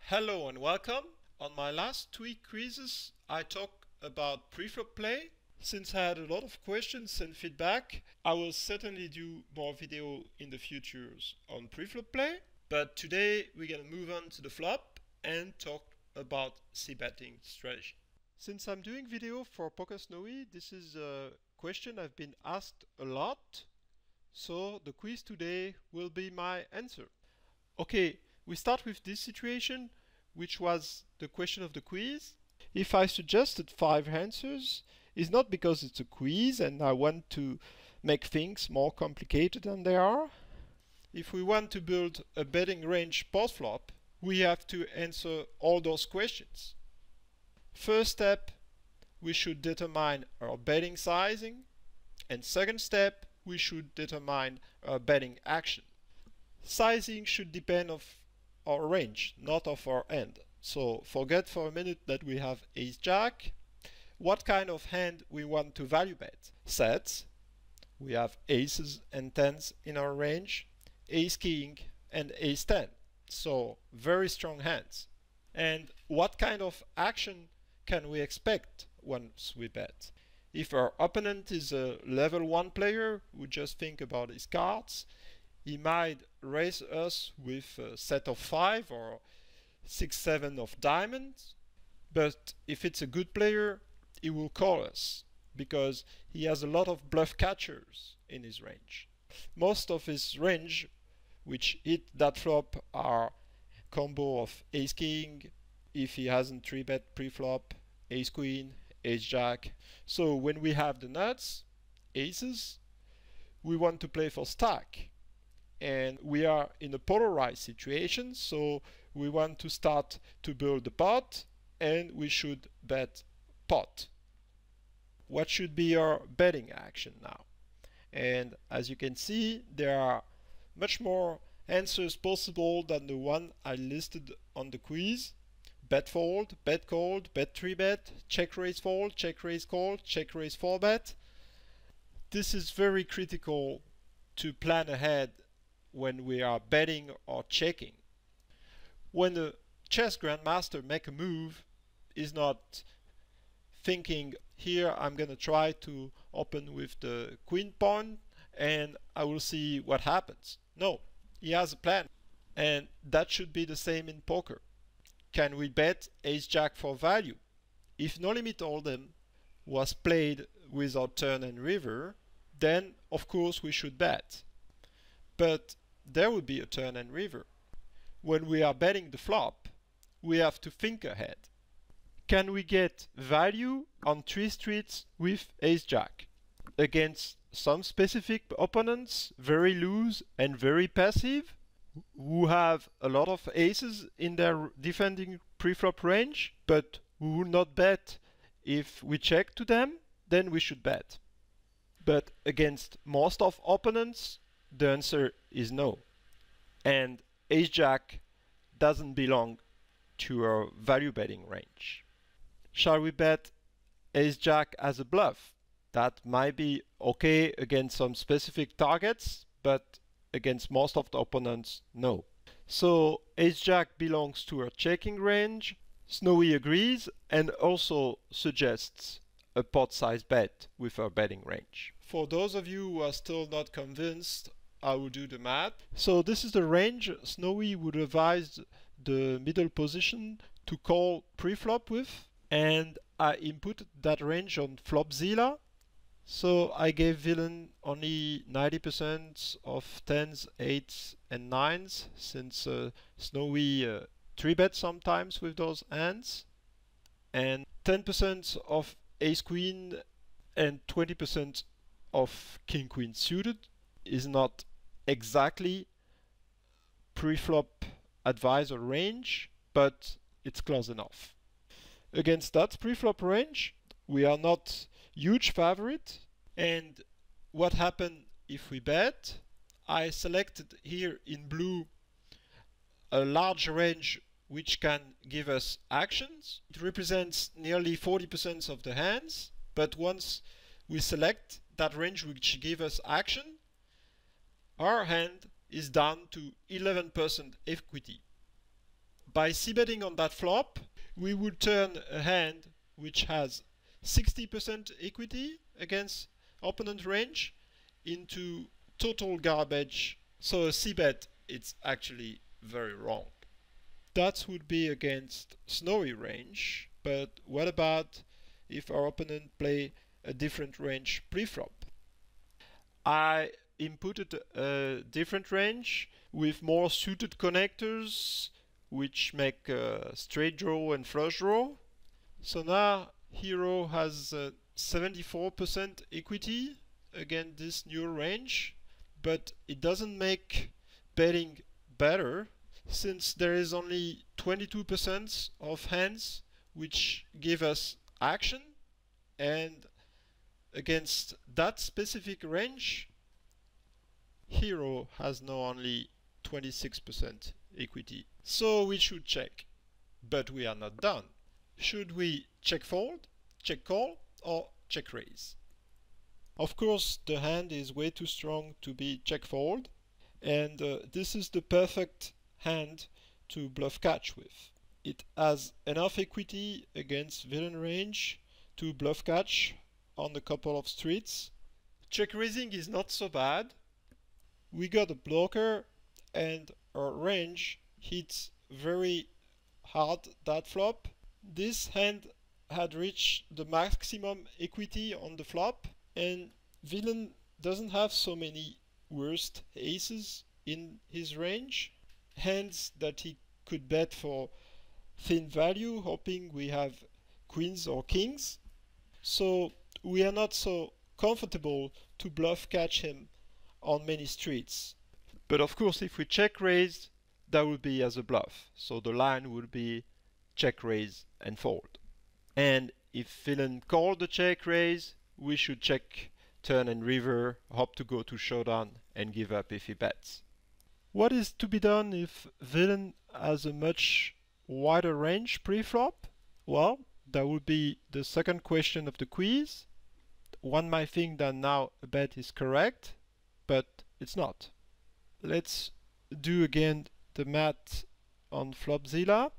Hello and welcome. On my last 2 quizzes I talked about preflop play. Since I had a lot of questions and feedback, I will certainly do more video in the futures on preflop play. But today we're gonna move on to the flop and talk about c-betting strategy. Since I'm doing video for PokerSnowie, this is a question I've been asked a lot. So the quiz today will be my answer. Okay, we start with this situation, which was the question of the quiz. If I suggested 5 answers, it's not because it's a quiz and I want to make things more complicated than they are. If we want to build a betting range post-flop, we have to answer all those questions. First step, we should determine our betting sizing, and second step, we should determine our betting action. Sizing should depend on our range, not of our hand. So forget for a minute that we have ace-jack. What kind of hand we want to value bet? Sets. We have aces and tens in our range, ace-king and ace-10. So very strong hands. And what kind of action can we expect once we bet? If our opponent is a level 1 player who just think about his cards, he might raise us with a set of 5 or 6, 7 of diamonds. But if it's a good player, he will call us because he has a lot of bluff catchers in his range. Most of his range, which hit that flop, are combo of ace-king, if he hasn't 3-bet pre-flop, ace-queen, ace-jack. So when we have the nuts, aces, we want to play for stack. And we are in a polarized situation, so we want to start to build the pot, and we should bet pot. What should be our betting action now? And as you can see, there are much more answers possible than the one I listed on the quiz. Bet fold, bet called, bet 3-bet, check raise fold, check raise call, check raise 4-bet. This is very critical to plan ahead when we are betting or checking. When the chess grandmaster make a move, is not thinking, here I'm gonna try to open with the queen pawn and I will see what happens. No, he has a plan, and that should be the same in poker. Can we bet ace-jack for value? If no limit hold'em was played without turn and river, then of course we should bet. But there will be a turn and river. When we are betting the flop, we have to think ahead. Can we get value on 3 streets with ace-jack? Against some specific opponents, very loose and very passive, who have a lot of aces in their defending pre-flop range, but who will not bet if we check to them, then we should bet. But against most of opponents, the answer is no. And ace-jack doesn't belong to our value betting range. Shall we bet ace-jack as a bluff? That might be okay against some specific targets, but against most of the opponents, no. So ace-jack belongs to our checking range. Snowie agrees and also suggests a pot-size bet with our betting range. For those of you who are still not convinced, I will do the math. So this is the range Snowie would advise the middle position to call pre-flop with, and I input that range on Flopzilla. So I gave villain only 90% of 10s, 8s and 9s, since Snowie 3-bet sometimes with those hands, and 10% of ace-queen and 20% of king-queen suited. Is not exactly pre-flop advisor range, but it's close enough. Against that pre-flop range, we are not huge favorite. And what happened if we bet, I selected here in blue a large range which can give us actions. It represents nearly 40% of the hands, but once we select that range which gives us action, our hand is down to 11% equity. By c-betting on that flop, we would turn a hand which has 60% equity against opponent range into total garbage. So a c-bet, it's actually very wrong. That would be against Snowy range, but what about if our opponent play a different range pre-flop? I inputted a different range with more suited connectors which make straight draw and flush draw. So now Hero has 74% equity against this new range, but it doesn't make betting better since there is only 22% of hands which give us action, and against that specific range Hero has now only 26% equity. So we should check, but we are not done. Should we check fold, check call, or check raise? Of course, the hand is way too strong to be check fold, and this is the perfect hand to bluff catch with. It has enough equity against villain range to bluff catch on a couple of streets. Check raising is not so bad. We got a blocker and our range hits very hard that flop. This hand had reached the maximum equity on the flop, and villain doesn't have so many worst aces in his range, hands that he could bet for thin value, hoping we have queens or kings. So we are not so comfortable to bluff catch him on many streets. But of course, if we check raise, that would be as a bluff. So the line would be check raise and fold. And if villain called the check raise, we should check turn and river, hope to go to showdown and give up if he bets. What is to be done if villain has a much wider range pre-flop? Well, that would be the second question of the quiz. One might think that now a bet is correct, but it's not. Let's do again the math on Flopzilla.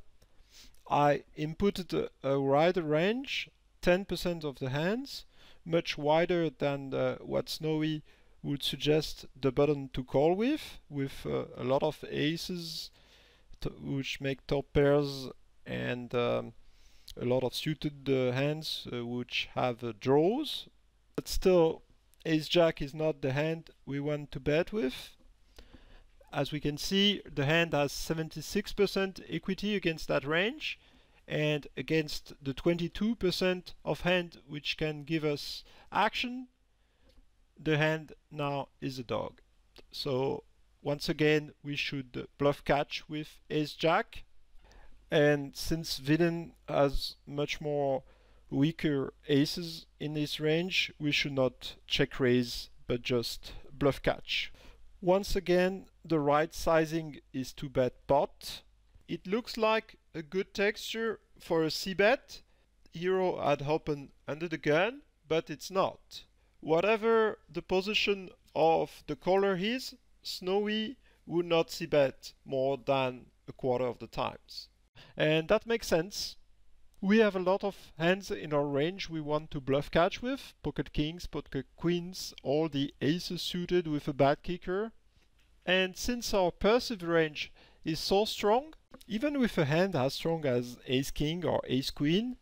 I inputted a wider range, 10% of the hands, much wider than what Snowy would suggest the button to call with a lot of aces which make top pairs, and a lot of suited hands which have draws. But still, ace-jack is not the hand we want to bet with. As we can see, the hand has 76% equity against that range, and against the 22% of hand which can give us action, the hand now is a dog. So once again, we should bluff catch with ace-jack. And since villain has much more weaker aces in his range, we should not check raise, but just bluff catch. Once again, the right sizing is to bet pot. It looks like a good texture for a c-bet. Hero had opened under the gun, but it's not. Whatever the position of the caller is, Snowy would not c-bet more than a quarter of the times. And that makes sense. We have a lot of hands in our range we want to bluff catch with. Pocket kings, pocket queens, all the aces suited with a bad kicker. And since our perceived range is so strong, even with a hand as strong as ace king or ace queen,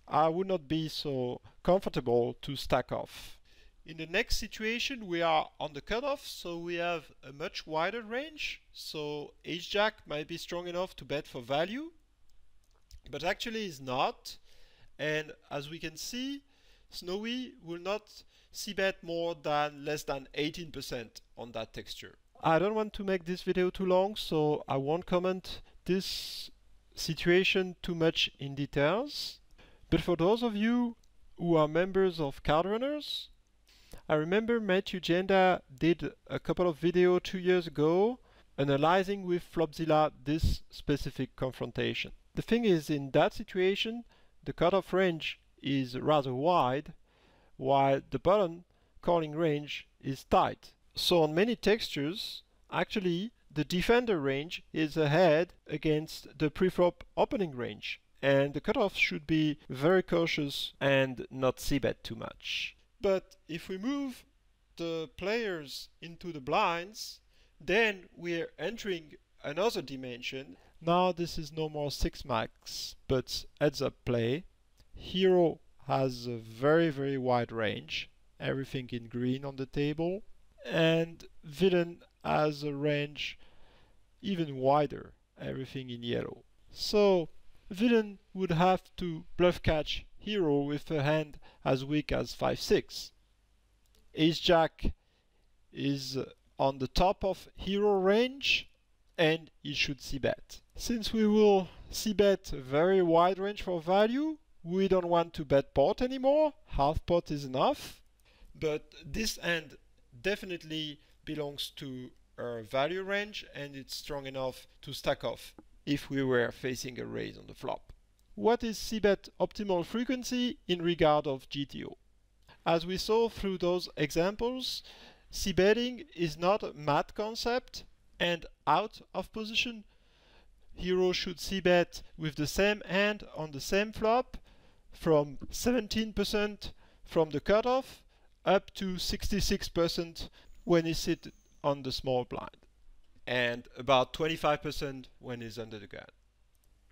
I would not be so comfortable to stack off. In the next situation, we are on the cutoff, so we have a much wider range. So ace-jack might be strong enough to bet for value, but actually is not. And as we can see, Snowy will not c-bet more than less than 18% on that texture. I don't want to make this video too long, so I won't comment this situation too much in details. But for those of you who are members of Card Runners, I remember Matthew Janda did a couple of videos 2 years ago analyzing with Flopzilla this specific confrontation. The thing is, in that situation, the cutoff range is rather wide, while the button calling range is tight. So on many textures, actually, the defender range is ahead against the preflop opening range, and the cutoff should be very cautious and not cbet too much. But if we move the players into the blinds, then we're entering another dimension. Now this is no more 6 max, but heads up play. Hero has a very wide range, everything in green on the table, and villain has a range even wider, everything in yellow. So villain would have to bluff catch hero with a hand as weak as 5-6. Ace jack is on the top of hero range, and he should cbet. Since we will cbet a very wide range for value, we don't want to bet pot anymore. Half pot is enough. But this hand definitely belongs to our value range, and it's strong enough to stack off if we were facing a raise on the flop. What is cbet optimal frequency in regard of GTO? As we saw through those examples, cbetting is not a math concept, and out of position, hero should cbet with the same hand on the same flop from 17% from the cutoff up to 66% when he sits on the small blind, and about 25% when he's under the gun.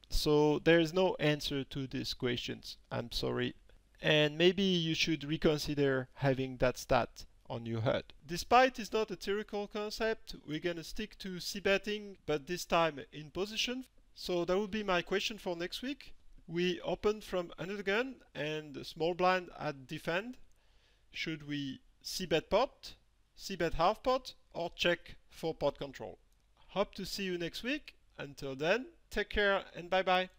So there is no answer to these questions, I'm sorry. And maybe you should reconsider having that stat on your HUD. Despite it's not a theoretical concept, we're gonna stick to cbetting, but this time in position. So that would be my question for next week. We open from under the gun and the small blind at defend. Should we cbet pot, cbet half pot, or check for pot control? Hope to see you next week. Until then, take care and bye bye.